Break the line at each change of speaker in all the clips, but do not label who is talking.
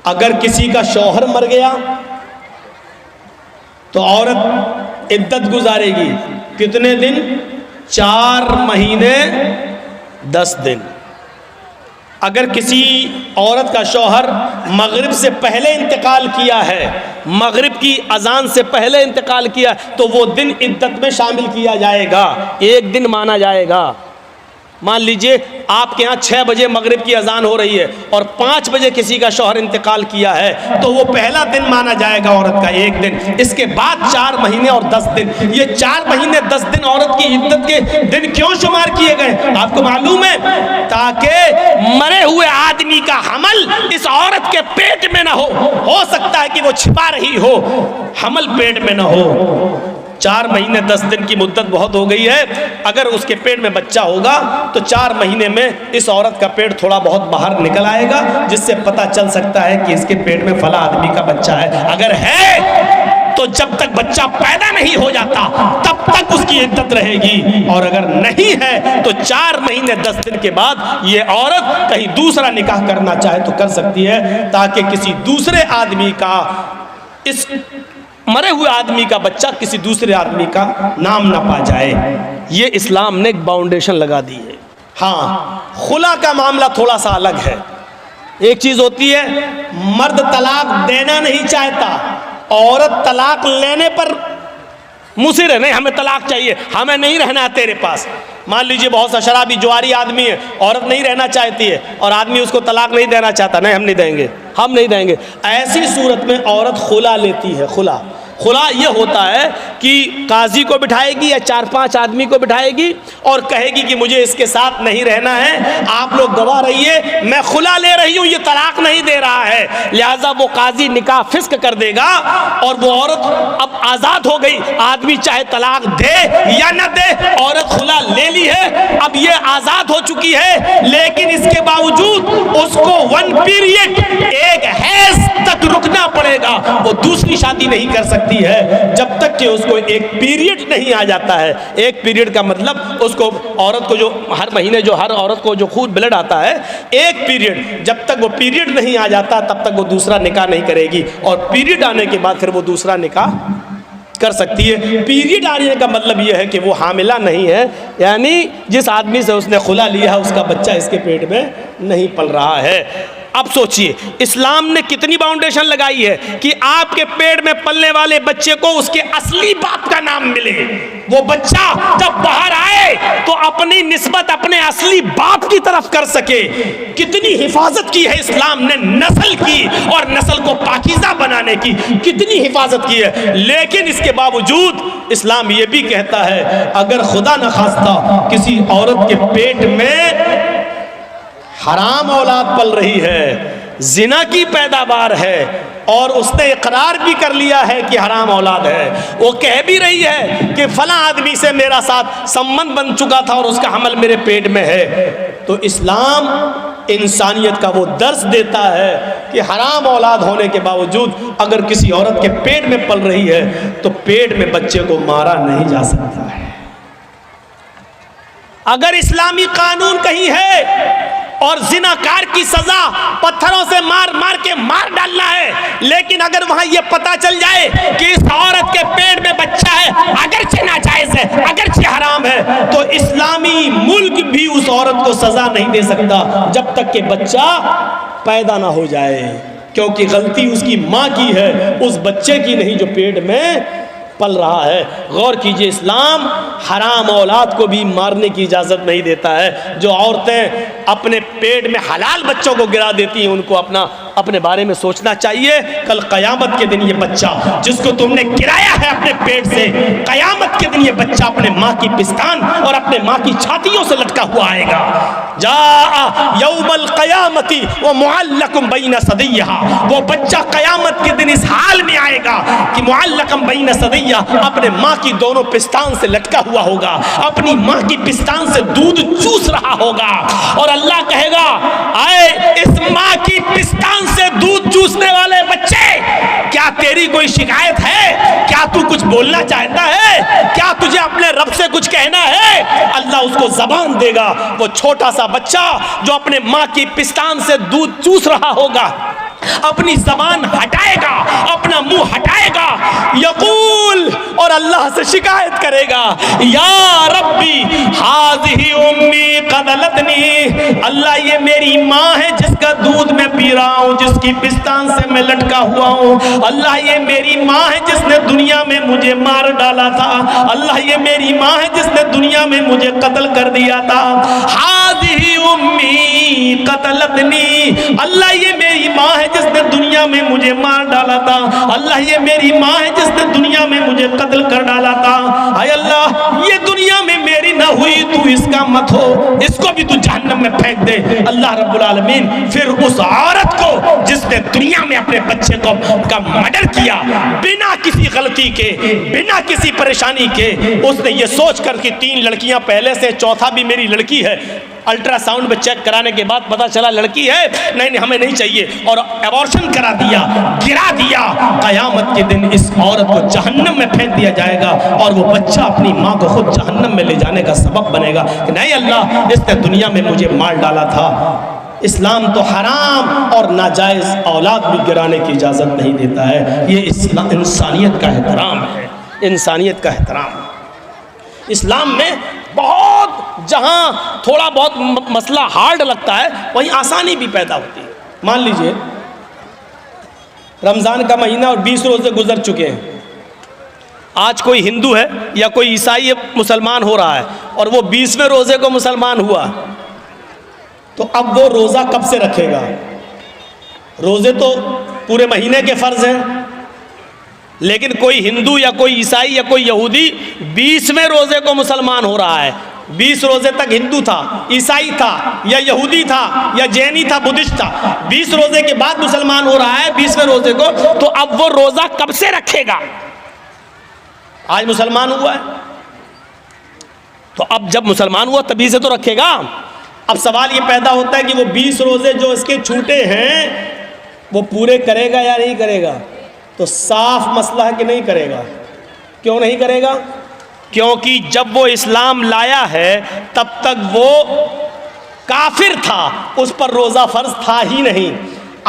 अगर किसी का शौहर मर गया तो औरत इद्दत गुजारेगी कितने दिन? 4 महीने 10 दिन। अगर किसी औरत का शौहर मगरिब से पहले इंतकाल किया है, मगरिब की अजान से पहले इंतकाल किया, तो वो दिन इद्दत में शामिल किया जाएगा, 1 दिन माना जाएगा। मान लीजिए आपके यहाँ 6 बजे मगरिब की अजान हो रही है और 5 बजे किसी का शौहर इंतकाल किया है, तो वो पहला दिन माना जाएगा औरत का, 1 दिन। इसके बाद 4 महीने और 10 दिन। ये 4 महीने 10 दिन औरत की इद्दत के दिन क्यों शुमार किए गए आपको मालूम है? ताकि मरे हुए आदमी का हमल इस औरत के पेट में ना हो सकता है कि वो छिपा रही हो, हमल पेट में ना हो। 4 महीने 10 दिन की मुद्दत बहुत हो गई है। अगर उसके पेट में बच्चा होगा तो 4 महीने में इस औरत का पेट थोड़ा बहुत बाहर निकल आएगा, जिससे पता चल सकता है कि इसके पेट में फला आदमी का बच्चा है। अगर है तो जब तक बच्चा पैदा नहीं हो जाता तब तक उसकी इद्दत रहेगी, और अगर नहीं है तो 4 महीने 10 दिन के बाद ये औरत कहीं दूसरा निकाह करना चाहे तो कर सकती है, ताकि किसी दूसरे आदमी का, इस मरे हुए आदमी का बच्चा किसी दूसरे आदमी का नाम ना पा जाए। ये इस्लाम ने एक बाउंडेशन लगा दी है। हाँ, खुला का मामला थोड़ा सा अलग है। एक चीज होती है मर्द तलाक देना नहीं चाहता, औरत तलाक लेने पर मुसिर है, नहीं हमें तलाक चाहिए, हमें नहीं रहना तेरे पास। मान लीजिए बहुत सा शराबी जुआरी आदमी है, औरत नहीं रहना चाहती है और आदमी उसको तलाक नहीं देना चाहता, नहीं हम नहीं देंगे। ऐसी सूरत में औरत खुला लेती है। खुला ये होता है कि काजी को बिठाएगी या 4-5 आदमी को बिठाएगी और कहेगी कि मुझे इसके साथ नहीं रहना है, आप लोग गवाह रहिए, मैं खुला ले रही हूँ, ये तलाक नहीं दे रहा है। लिहाजा वो काजी निकाह फिस्क कर देगा और वो औरत अब आज़ाद हो गई। आदमी चाहे तलाक दे या न दे, औरत खुला ले ली है, अब ये आज़ाद हो चुकी है, लेकिन इसके बावजूद उसको 1 पीरियड, 1 हैज़ तक रुकना पड़ेगा। वो दूसरी शादी नहीं कर सकती है जब तक कि उसको 1 पीरियड नहीं आ जाता है। 1 पीरियड का मतलब उसको, औरत को जो हर महीने जो हर औरत को जो खून ब्लड आता है, 1 पीरियड, जब तक वो पीरियड नहीं आ जाता तब तक वो दूसरा निकाह नहीं करेगी, और पीरियड आने के बाद फिर वो दूसरा निकाह कर सकती है। पीरियड आने का मतलब यह है कि वो हामिला नहीं है, यानी जिस आदमी से उसने खुला लिया है उसका बच्चा इसके पेट में नहीं पल रहा है। अब सोचिए इस्लाम ने कितनी बाउंडेशन लगाई है कि आपके पेट में पलने वाले बच्चे को उसके असली बाप का नाम मिले। वो बच्चा जब बाहर आए तो अपनी निस्बत अपने असली बाप की तरफ कर सके। कितनी हिफाजत की है इस्लाम ने नस्ल की, और नस्ल को पाकीज़ा बनाने की कितनी हिफाजत की है। लेकिन इसके बावजूद इस्लाम ये भी कहता है अगर खुदा न खास्ता किसी औरत के पेट में हराम औलाद पल रही है, जिना की पैदावार है, और उसने इकरार भी कर लिया है कि हराम औलाद है, वो कह भी रही है कि फला आदमी से मेरा साथ संबंध बन चुका था और उसका हमल मेरे पेट में है, तो इस्लाम इंसानियत का वो दर्स देता है कि हराम औलाद होने के बावजूद अगर किसी औरत के पेट में पल रही है तो पेट में बच्चे को मारा नहीं जा सकता है। अगर इस्लामी कानून कहीं है और जिनाकार की सजा पत्थरों से मार डालना है, लेकिन अगर वहां यह पता चल जाए कि इस औरत के पेट में बच्चा है, अगरचे नाजायज है, अगरचे हराम है, तो इस्लामी मुल्क भी उस औरत को सजा नहीं दे सकता जब तक कि बच्चा पैदा ना हो जाए, क्योंकि गलती उसकी मां की है, उस बच्चे की नहीं जो पेट में पल रहा है। गौर कीजिए, इस्लाम हराम औलाद को भी मारने की इजाज़त नहीं देता है। जो औरतें अपने पेट में हलाल बच्चों को गिरा देती हैं उनको अपने बारे में सोचना चाहिए। कल क़यामत के दिन ये बच्चा जिसको तुमने गिराया है अपने पेट से, क़यामत के दिन ये बच्चा अपने माँ की पिस्तान और अपने माँ की छातियों से लटका हुआ आएगा। जा यौमल क़यामती व मुअल्लकुम बैन सदियहा, वो बच्चा क़यामत के दिन इस हाल में आएगा कि मुअल्लकुम बैन सदियहा, अपने माँ की दोनों पिस्तान से लटका हुआ होगा, अपनी माँ की पिस्तान से दूध चूस रहा होगा, और अल्लाह कहेगा आए इस माँ की पिस्तान से दूध चूसने वाले बच्चे, क्या तेरी कोई शिकायत है? क्या तू कुछ बोलना चाहता है? क्या तुझे अपने रब से कुछ कहना है? अल्लाह उसको जबान देगा। वो छोटा सा बच्चा जो अपने माँ की पिस्तान से दूध चूस रहा होगा, अपनी जबान हटाएगा, अपना मुंह हटाएगा, यकूल, और अल्लाह से शिकायत करेगा, या रब्बी हाज़िही उम्मी क़दलतनी, अल्लाह ये मेरी माँ है जिसका दूध मैं पी रहा हूँ, जिसकी पिस्तान से मैं लटका हुआ हूँ। अल्लाह ये मेरी माँ है जिसने दुनिया में मुझे मार डाला था। अल्लाह ये मेरी माँ है जिसने दुनिया में मुझे कत्ल कर दिया था। हाज़िही उम्मी क़तलतनी, अल्लाह ये मेरी माँ है जिसने दुनिया में मुझे मार डाला था। अल्लाह ये मेरी माँ है जिसने दुनिया में मुझे कत्ल कर डाला था। हाय अल्लाह, ये दुनिया में मेरी ना हुई, तू इसका मत हो, इसको भी तू जहन्नम में फेंक दे। अल्लाह रब्बुल आलमीन फिर उस औरत को जिसने दुनिया में अपने बच्चे को का मर्डर किया बिना किसी गलती के, बिना किसी परेशानी के, उसने ये सोच कर कि 3 लड़कियां पहले से, चौथा भी मेरी लड़की है, अल्ट्रासाउंड में चेक कराने के बाद पता चला लड़की है, नहीं हमें नहीं चाहिए, और एबॉर्शन करा दिया, गिरा दिया। क़यामत के दिन इस औरत को जहन्नम में फेंक दिया जाएगा और वो बच्चा अपनी माँ को खुद जहन्नम में ले जाने का सबब बनेगा कि नहीं अल्लाह, इसने दुनिया में मुझे मार डाला था। इस्लाम तो हराम और नाजायज़ औलाद भी गिराने की इजाज़त नहीं देता है। ये इस्लाम इंसानियत का एहतराम है, इंसानियत का एहतराम। इस्लाम में बहुत, जहाँ थोड़ा बहुत मसला हार्ड लगता है वहीं आसानी भी पैदा होती है। मान लीजिए रमज़ान का महीना और 20 रोज़े गुजर चुके हैं, आज कोई हिंदू है या कोई ईसाई मुसलमान हो रहा है और वो 20वें रोज़े को मुसलमान हुआ, तो अब वो रोज़ा कब से रखेगा? रोज़े तो पूरे महीने के फ़र्ज़ हैं, लेकिन कोई हिंदू या कोई ईसाई या कोई यहूदी 20वें रोज़े को मुसलमान हो रहा है। 20 रोज़े तक हिंदू था, ईसाई था या यहूदी था या जैनी था, बुद्धिस्ट था, 20 रोज़े के बाद मुसलमान हो रहा है 20वें रोज़े को, तो अब वो रोज़ा कब से रखेगा? आज मुसलमान हुआ है, तो अब जब मुसलमान हुआ तभी से तो रखेगा। अब सवाल ये पैदा होता है कि वो 20 रोज़े जो इसके छूटे हैं वो पूरे करेगा या नहीं करेगा? तो साफ मसला है कि नहीं करेगा। क्यों नहीं करेगा? क्योंकि जब वो इस्लाम लाया है तब तक वो काफिर था, उस पर रोज़ा फ़र्ज था ही नहीं।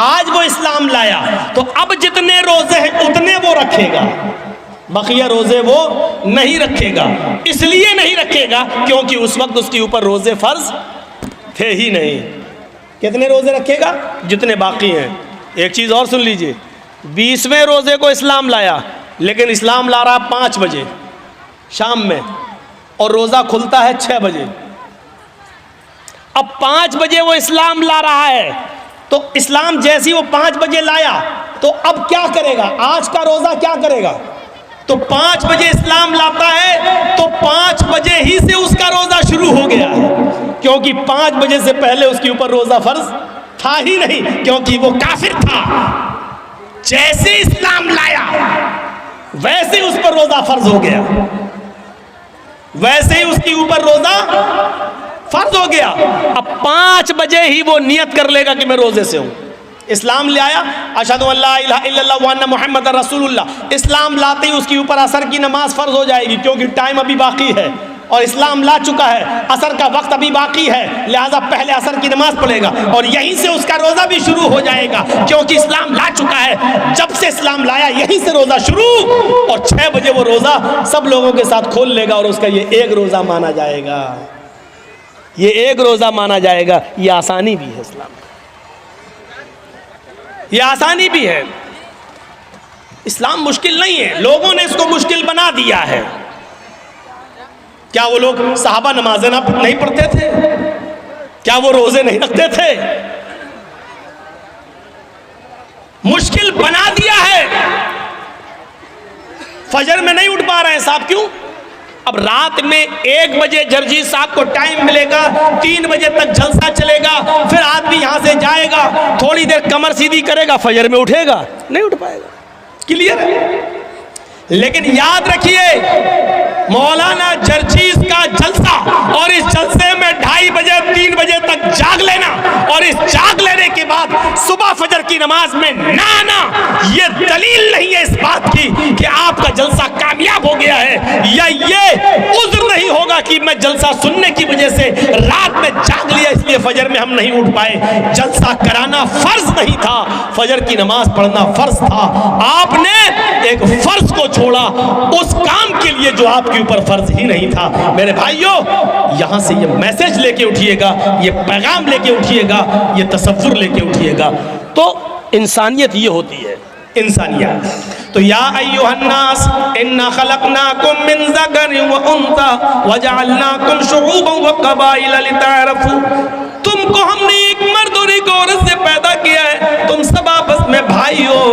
आज वो इस्लाम लाया तो अब जितने रोज़े हैं उतने वो रखेगा, बकिया रोज़े वो नहीं रखेगा। इसलिए नहीं रखेगा क्योंकि उस वक्त उसके ऊपर रोज़े फ़र्ज थे ही नहीं। कितने रोज़े रखेगा? जितने बाकी हैं। एक चीज़ और सुन लीजिए, 20वें रोज़े को इस्लाम लाया, लेकिन इस्लाम ला रहा 5 बजे शाम में और रोज़ा खुलता है 6 बजे। अब 5 बजे वो इस्लाम ला रहा है, तो इस्लाम जैसी वो 5 बजे लाया तो अब क्या करेगा? आज का रोज़ा क्या करेगा? तो 5 बजे इस्लाम लाता है तो 5 बजे ही से उसका रोज़ा शुरू हो गया है, क्योंकि 5 बजे से पहले उसके ऊपर रोज़ा फ़र्ज था ही नहीं, क्योंकि वो काफिर था। जैसे इस्लाम लाया वैसे उस पर रोज़ा फ़र्ज हो गया, वैसे ही उसके ऊपर रोज़ा फ़र्ज हो गया। अब 5 बजे ही वो नियत कर लेगा कि मैं रोज़े से हूँ। इस्लाम ले आया, अशहदु अल्ला इलाहा इल्लल्लाह व अन्ना मुहम्मद रसूलुल्लाह, इस्लाम लाते ही उसके ऊपर असर की नमाज फ़र्ज हो जाएगी, क्योंकि टाइम अभी बाकी है और इस्लाम ला चुका है, असर का वक्त अभी बाकी है, लिहाजा पहले असर की नमाज पढ़ेगा और यहीं से उसका रोज़ा भी शुरू हो जाएगा, क्योंकि इस्लाम ला चुका है। जब से इस्लाम लाया यहीं से रोज़ा शुरू, और 6 बजे वो रोज़ा सब लोगों के साथ खोल लेगा और उसका ये एक रोज़ा माना जाएगा, ये एक रोज़ा माना जाएगा। ये आसानी भी है इस्लाम, ये आसानी भी है। इस्लाम मुश्किल नहीं है, लोगों ने इसको मुश्किल बना दिया है। क्या वो लोग सहाबा नमाज़ें नहीं पढ़ते थे? क्या वो रोज़े नहीं रखते थे? मुश्किल बना दिया है। फजर में नहीं उठ पा रहे हैं साहब, क्यों? अब रात में 1 बजे जर्जी साहब को टाइम मिलेगा, 3 बजे तक जलसा चलेगा, फिर आदमी यहाँ से जाएगा, थोड़ी देर कमर सीधी करेगा, फजर में उठेगा? नहीं उठ पाएगा। क्लियर है? लेकिन याद रखिए मौलाना जरजीज का जलसा और इस जलसे में 2:30 बजे 3 बजे तक जाग लेना और इस जाग लेने के बाद सुबह फजर की नमाज में ना आना, ये दलील नहीं है इस बात की कि आपका जलसा कामयाब हो गया है, या ये उज़्र नहीं होगा कि मैं जलसा सुनने की वजह से रात में जाग लिया इसलिए फजर में हम नहीं उठ पाए। जलसा कराना फर्ज नहीं था, फजर की नमाज पढ़ना फर्ज था। आपने एक फर्ज को छोड़ा उस काम के लिए जो आपके ऊपर फर्ज ही नहीं था। मेरे भाइयों, यहां से ये मैसेज लेके उठिएगा, ये पैगाम लेके उठिएगा, ये तसव्वुर लेके उठिएगा। तो इंसानियत ये होती है, इंसानियत। तो या अय्युहन्नास इन्ना खलकनाकुम मिन ज़करिन व उन्सा व जअलनाकुम शुऊबन व क़बाइला लितअरफू, तुमको हमने एक मर्द और एक औरत से पैदा किया है, तुम सब आपस में भाई हो,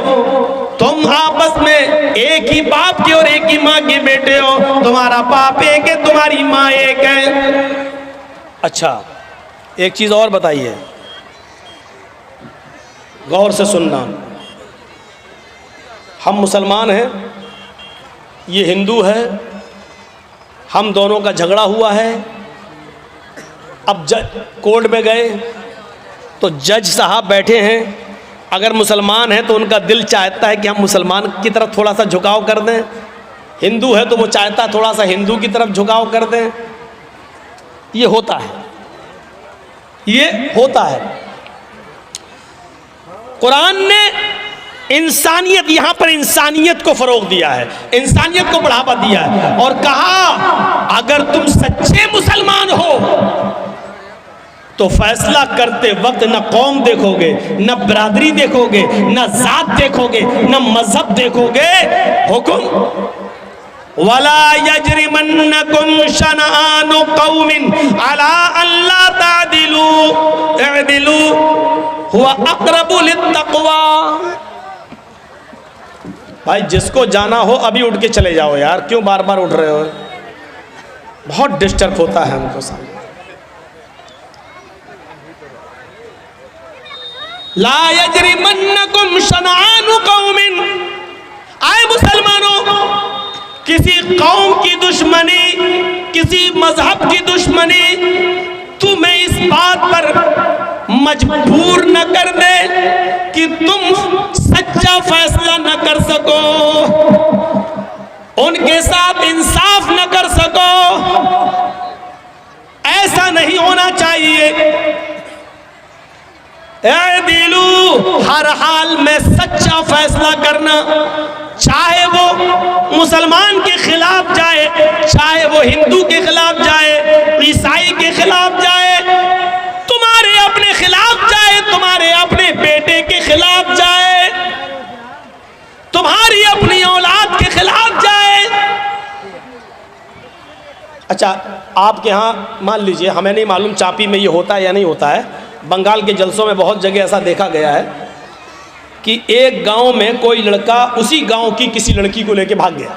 तुम आपस में एक ही बाप के और एक ही माँ के बेटे हो, तुम्हारा बाप एक है, तुम्हारी माँ एक है। अच्छा, एक चीज और बताइए, गौर से सुनना। हम मुसलमान हैं, ये हिंदू है, हम दोनों का झगड़ा हुआ है। अब कोर्ट में गए तो जज साहब बैठे हैं, अगर मुसलमान हैं तो उनका दिल चाहता है कि हम मुसलमान की तरफ थोड़ा सा झुकाव कर दें, हिंदू है तो वो चाहता है थोड़ा सा हिंदू की तरफ झुकाव कर दें। ये होता है, ये होता है। कुरान ने इंसानियत, यहां पर इंसानियत को फरोग दिया है, इंसानियत को बढ़ावा दिया है और कहा अगर तुम सच्चे मुसलमान हो तो फैसला करते वक्त न कौम देखोगे, न बिरादरी देखोगे, न जात देखोगे, न मजहब देखोगे। हुक्म वला यजरिमन्नकुम शनआनु कौमिन अला अल्ला तादिलू इअदिलू हुवा अक़रबु लित्तक़वा। भाई जिसको जाना हो अभी उठ के चले जाओ यार, क्यों बार बार उठ रहे हो? बहुत डिस्टर्ब होता है हमको सामने। ला यजरिमन्नकुम शनआनु कौमिन, आए मुसलमानों, किसी कौम की दुश्मनी, किसी मजहब की दुश्मनी तुम्हें इस बात पर मजबूर न कर दे कि तुम सच्चा फैसला न कर सको, उनके साथ इंसाफ न कर सको। ऐसा नहीं होना चाहिए। ऐ दिलू, हर हाल में सच्चा फैसला करना, चाहे वो मुसलमान के खिलाफ जाए, चाहे वो हिंदू के खिलाफ जाए, ईसाई के खिलाफ जाए, तुम्हारे अपने खिलाफ जाए, तुम्हारे अपने बेटे के खिलाफ जाए, तुम्हारी अपनी औलाद के खिलाफ जाए। अच्छा, आपके यहाँ मान लीजिए, हमें नहीं मालूम चापी में ये होता है या नहीं होता है, बंगाल के जलसों में बहुत जगह ऐसा देखा गया है कि एक गांव में कोई लड़का उसी गांव की किसी लड़की को लेके भाग गया,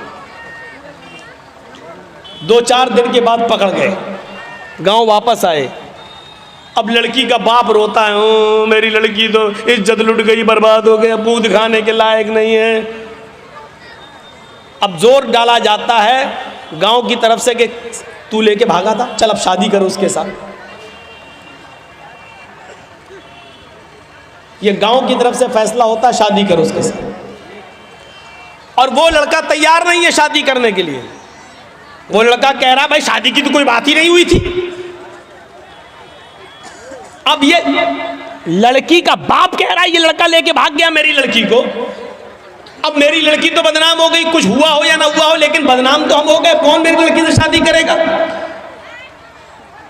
2-4 दिन के बाद पकड़ गए, गांव वापस आए। अब लड़की का बाप रोता है, ओ मेरी लड़की तो इज्जत लुट गई, बर्बाद हो गया, मुंह दिखाने के लायक नहीं है। अब जोर डाला जाता है गांव की तरफ से कि तू लेके भागा था, चल अब शादी करो उसके साथ। ये गांव की तरफ से फैसला होता है शादी करो उसके साथ, और वो लड़का तैयार नहीं है शादी करने के लिए। वो लड़का कह रहा भाई शादी की तो कोई बात ही नहीं हुई थी। अब ये लड़की का बाप कह रहा है ये लड़का लेके भाग गया मेरी लड़की को। अब मेरी लड़की तो बदनाम हो गई, कुछ हुआ हो या ना हुआ हो, लेकिन बदनाम तो हम हो गए, कौन मेरी लड़की से शादी करेगा?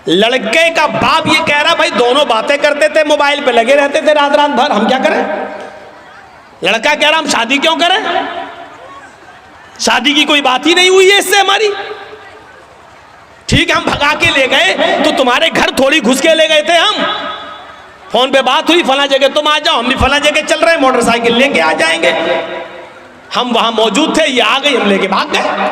लड़के का बाप ये कह रहा भाई दोनों बातें करते थे, मोबाइल पे लगे रहते थे रात रात भर, हम क्या करें? लड़का कह रहा हम शादी क्यों करें, शादी की कोई बात ही नहीं हुई है इससे हमारी। ठीक है, हम भगा के ले गए तो तुम्हारे घर थोड़ी घुस के ले गए थे, हम फोन पे बात हुई फला जगह तुम आ जाओ, हम भी फला जगह चल रहे हैं, मोटरसाइकिल लेके आ जाएंगे। हम वहां मौजूद थे, ये आ गई, हम लेके भाग गए।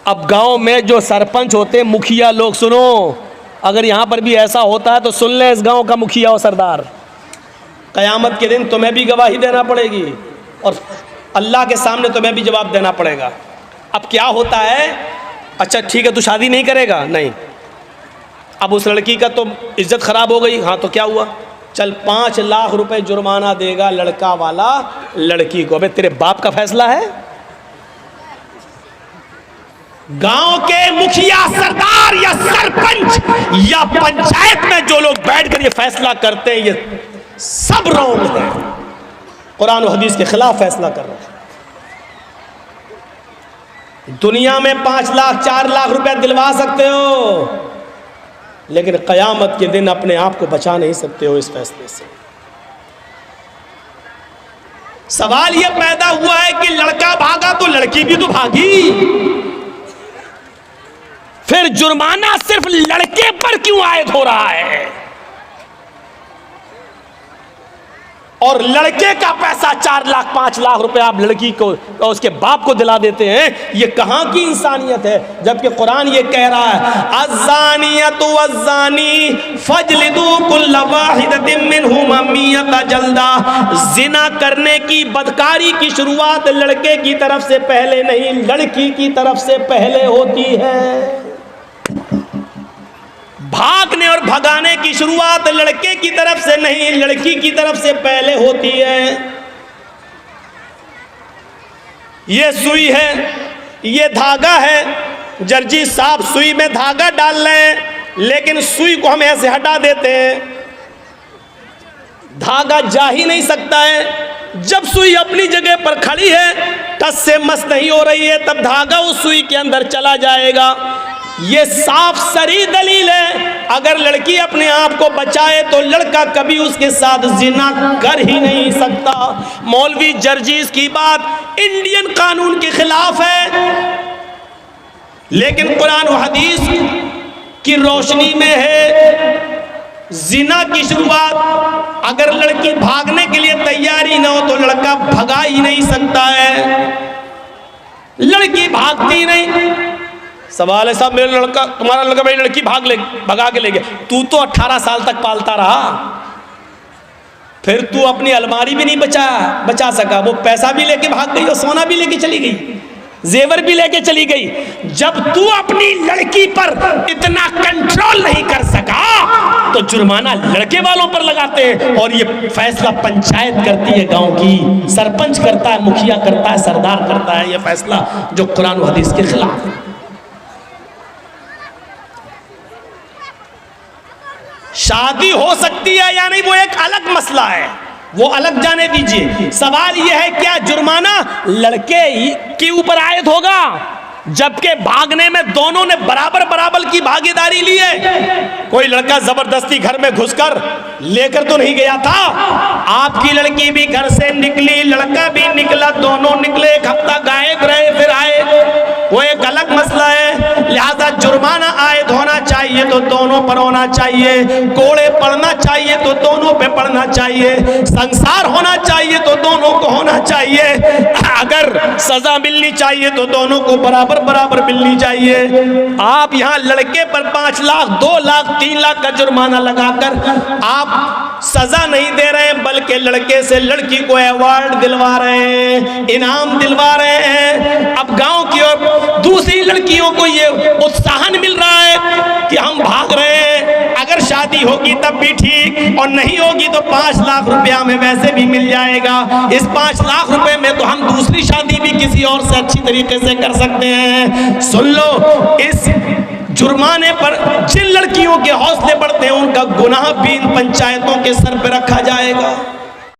अब गांव में जो सरपंच होते, मुखिया लोग, सुनो, अगर यहां पर भी ऐसा होता है तो सुन ले इस गांव का मुखिया और सरदार, कयामत के दिन तुम्हें भी गवाही देना पड़ेगी और अल्लाह के सामने तुम्हें भी जवाब देना पड़ेगा। अब क्या होता है, अच्छा ठीक है तू शादी नहीं करेगा, नहीं, अब उस लड़की का तो इज्जत खराब हो गई, हाँ तो क्या हुआ, चल 5 लाख रुपए जुर्माना देगा लड़का वाला लड़की को। अबे तेरे बाप का फैसला है? गांव के मुखिया, सरदार या सरपंच या पंचायत में जो लोग बैठकर ये फैसला करते हैं, ये सब रॉन्ग है, कुरान और हदीस के खिलाफ फैसला कर रहे हैं। दुनिया में 5 लाख 4 लाख रुपए दिलवा सकते हो, लेकिन क़यामत के दिन अपने आप को बचा नहीं सकते हो इस फैसले से। सवाल यह पैदा हुआ है कि लड़का भागा तो लड़की भी तो भागी, फिर जुर्माना सिर्फ लड़के पर क्यों आयद हो रहा है? और लड़के का पैसा 4 लाख 5 लाख रुपए आप लड़की को और उसके बाप को दिला देते हैं, ये कहां की इंसानियत है? जबकि कुरान ये कह रहा है, अज़्ज़ानियतु वज़्ज़ानी फ़ज्लिदू कुल्ल वाहिदतिन मिनहुमा मियता जल्दा। जिना करने की, बदकारी की शुरुआत लड़के की तरफ से पहले नहीं, लड़की की तरफ से पहले होती है। भागने और भगाने की शुरुआत लड़के की तरफ से नहीं, लड़की की तरफ से पहले होती है। ये सुई है, ये धागा है, जर्जी साहब सुई में धागा डाल रहे हैं, लेकिन सुई को हम ऐसे हटा देते हैं, धागा जा ही नहीं सकता है। जब सुई अपनी जगह पर खड़ी है, टस से मस नहीं हो रही है, तब धागा उस सुई के अंदर चला जाएगा। ये साफ सरी दलील है, अगर लड़की अपने आप को बचाए तो लड़का कभी उसके साथ जिना कर ही नहीं सकता। मौलवी जर्जीस की बात इंडियन कानून के खिलाफ है, लेकिन कुरान और हदीस की रोशनी में है। जिना की शुरुआत अगर लड़की भागने के लिए तैयारी ना हो तो लड़का भगा ही नहीं सकता है। लड़की भागती नहीं, सवाल है साहब मेरा लड़का, तुम्हारा लड़का भाई लड़की भगा के ले गया, तू तो 18 साल तक पालता रहा, फिर तू अपनी अलमारी भी नहीं बचा सका, वो पैसा भी लेके भाग गई और सोना भी लेके चली गई, जेवर भी लेके चली गई। जब तू अपनी लड़की पर इतना कंट्रोल नहीं कर सका तो जुर्माना लड़के वालों पर लगाते हैं, और ये फैसला पंचायत करती है, गांव की सरपंच करता है, मुखिया करता है, सरदार करता है, ये फैसला जो कुरान और हदीस के खिलाफ है। शादी हो सकती है या नहीं वो एक अलग मसला है, वो अलग जाने दीजिए। सवाल यह है क्या जुर्माना लड़के के ऊपर आयद होगा, जबकि भागने में दोनों ने बराबर बराबर की भागीदारी ली है। कोई लड़का जबरदस्ती घर में घुसकर लेकर तो नहीं गया था, आपकी लड़की भी घर से निकली, लड़का भी निकला, दोनों निकले, 1 हफ्ता गायब रहे, फिर आए, वो एक अलग मसला है। लिहाजा जुर्माना आयद होना चाहिए तो दोनों पर होना चाहिए, कोड़े पड़ना चाहिए तो दोनों पे पड़ना चाहिए, संसार होना चाहिए तो दोनों को होना चाहिए, अगर सजा मिलनी चाहिए तो दोनों को बराबर बराबर मिलनी चाहिए। आप यहाँ लड़के पर 5 लाख 2 लाख 3 लाख का जुर्माना लगाकर आप सजा नहीं दे रहे हैं, बल्कि लड़के से लड़की को अवार्ड दिलवा रहे हैं, इनाम दिलवा रहे हैं। अब गांव की और दूसरी लड़कियों को ये उत्साहन मिल रहा है कि हम भाग रहे हैं, अगर शादी होगी तब भी ठीक, और नहीं होगी तो 5 लाख रुपया में वैसे भी मिल जाएगा। इस 5 लाख रुपए में तो हम दूसरी शादी भी किसी और से अच्छी तरीके से कर सकते हैं। सुन लो, इस जुर्माने पर जिन लड़कियों के हौसले बढ़ते हैं उनका गुनाह भी इन पंचायतों के सर पे रखा जाएगा।